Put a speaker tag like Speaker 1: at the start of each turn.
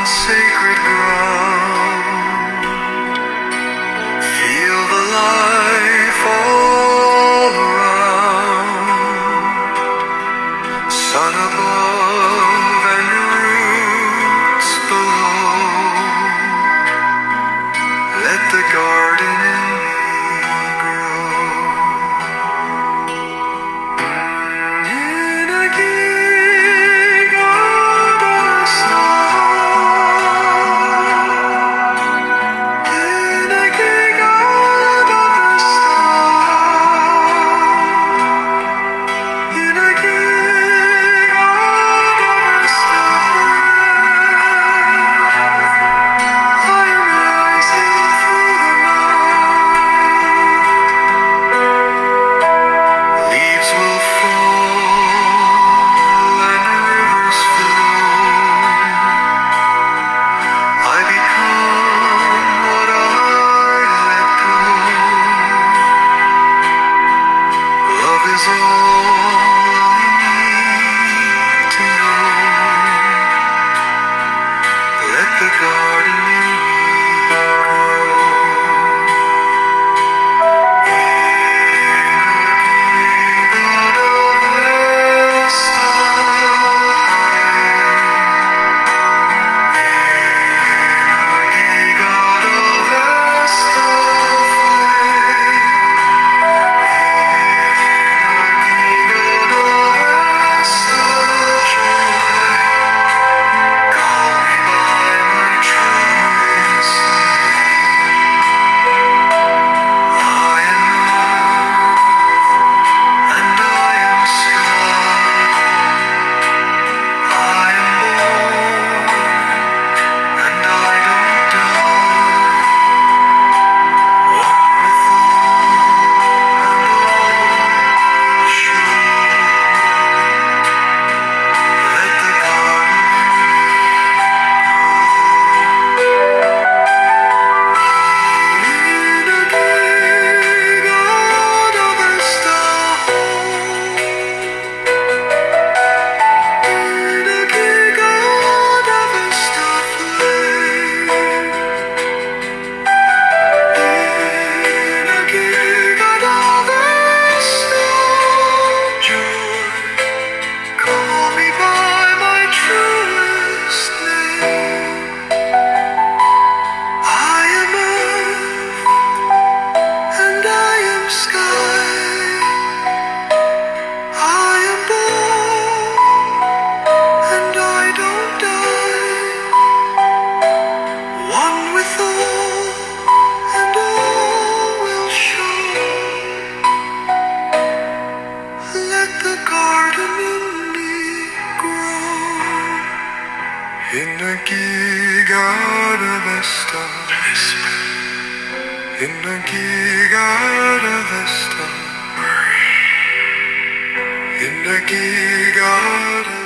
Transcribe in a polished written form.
Speaker 1: sacred ground. Feel the life all around. Sun above and roots below. Let the garden in me grow. In a gig of the star. In a gig of the star. In a gig of the star. I am rising through the night. Leaves will fall and rivers flow. I become what I let go. Love is all I need to know. Let the garden in me grow. In a gig out of a star. In a gig out of a star. In a gig out of